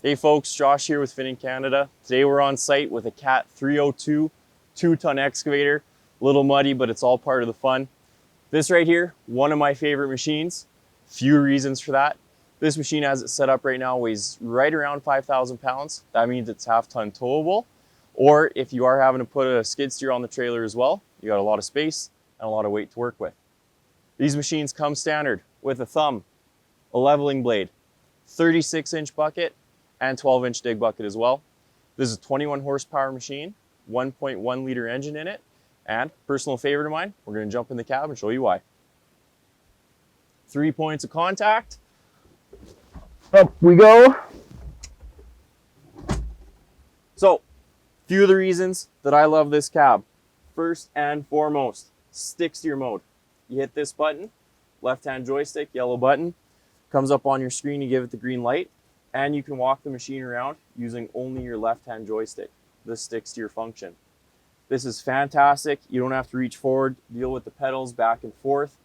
Hey folks, Josh here with Finning Canada. Today we're on site with a Cat 302 2-ton excavator. A little muddy, but it's all part of the fun. This right here, one of my favorite machines. Few reasons for that. This machine, as it's set up right now, weighs right around 5,000 pounds. That means it's half-ton towable. Or if you are having to put a skid steer on the trailer as well, you got a lot of space and a lot of weight to work with. These machines come standard with a thumb, a leveling blade, 36-inch bucket, and 12-inch dig bucket as well. This is a 21 horsepower machine, 1.1 liter engine in it, and personal favorite of mine, we're going to jump in the cab and show you why. 3 points of contact. Up we go. So, few of the reasons that I love this cab. First and foremost, stick steer mode. You hit this button, left-hand joystick, yellow button, comes up on your screen, you give it the green light, and you can walk the machine around using only your left-hand joystick, the stick steer function. This is fantastic. You don't have to reach forward, deal with the pedals back and forth.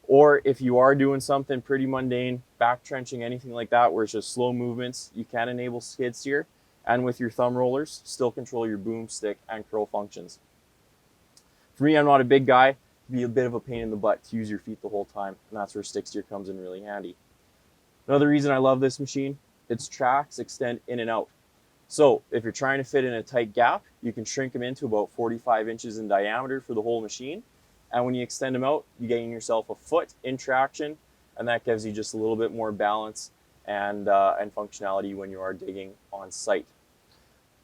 Or if you are doing something pretty mundane, back trenching, anything like that, where it's just slow movements, you can enable skid steer, and with your thumb rollers, still control your boom, stick, and curl functions. For me, I'm not a big guy. It'd be a bit of a pain in the butt to use your feet the whole time, and that's where stick steer comes in really handy. Another reason I love this machine, its tracks extend in and out. So if you're trying to fit in a tight gap, you can shrink them into about 45 inches in diameter for the whole machine. And when you extend them out, you gain yourself a foot in traction, and that gives you just a little bit more balance and functionality when you are digging on site.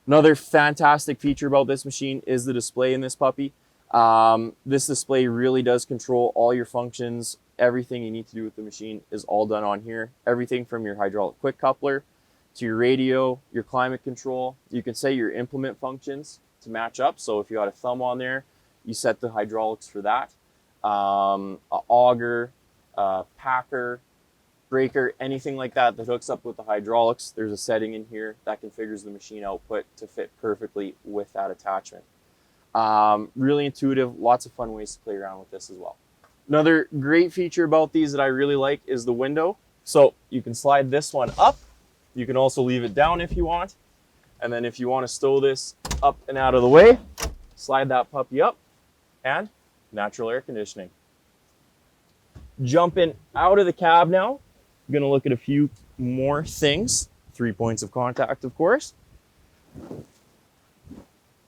Another fantastic feature about this machine is the display in this puppy. This display really does control all your functions. Everything you need to do with the machine is all done on here. Everything from your hydraulic quick coupler to your radio, your climate control. You can set your implement functions to match up. So if you got a thumb on there, you set the hydraulics for that. A auger, packer, breaker, anything like that that hooks up with the hydraulics, there's a setting in here that configures the machine output to fit perfectly with that attachment. Really intuitive, lots of fun ways to play around with this as well. Another great feature about these that I really like is the window. So you can slide this one up. You can also leave it down if you want. And then if you want to stow this up and out of the way, slide that puppy up, and natural air conditioning. Jumping out of the cab now, I'm going to look at a few more things. 3 points of contact, of course.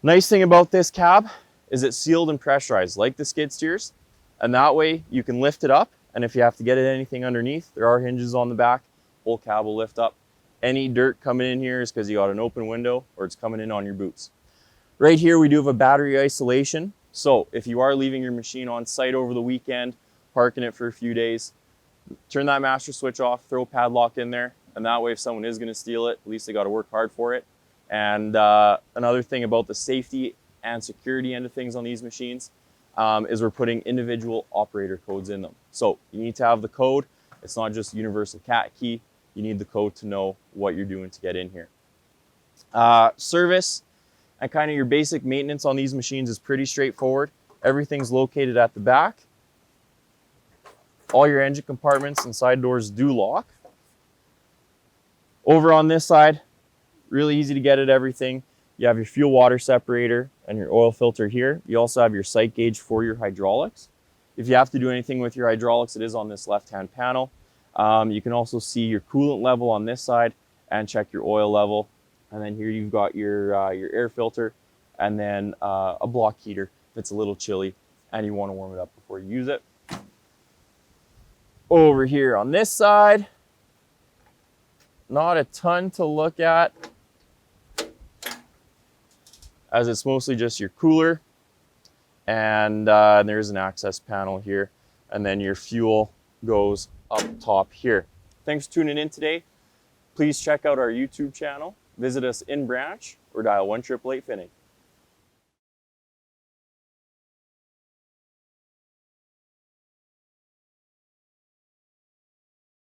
Nice thing about this cab is it's sealed and pressurized like the skid steers, and that way you can lift it up, and if you have to get at anything underneath, there are hinges on the back, whole cab will lift up. Any dirt coming in here is because you got an open window or it's coming in on your boots. Right here we do have a battery isolation, so if you are leaving your machine on site over the weekend, parking it for a few days, turn that master switch off, throw a padlock in there, and that way if someone is going to steal it, at least they got to work hard for it. And another thing about the safety and security end of things on these machines is we're putting individual operator codes in them. So you need to have the code. It's not just universal cat key. You need the code to know what you're doing to get in here. Service and kind of your basic maintenance on these machines is pretty straightforward. Everything's located at the back. All your engine compartments and side doors do lock. Over on this side, really easy to get at everything. You have your fuel water separator and your oil filter here. You also have your sight gauge for your hydraulics. If you have to do anything with your hydraulics, it is on this left-hand panel. You can also see your coolant level on this side and check your oil level. And then here you've got your air filter, and then a block heater if it's a little chilly and you want to warm it up before you use it. Over here on this side, not a ton to look at, as it's mostly just your cooler, and there's an access panel here, and then your fuel goes up top here. Thanks for tuning in today. Please check out our YouTube channel, visit us in branch, or dial 1-888-FINNING.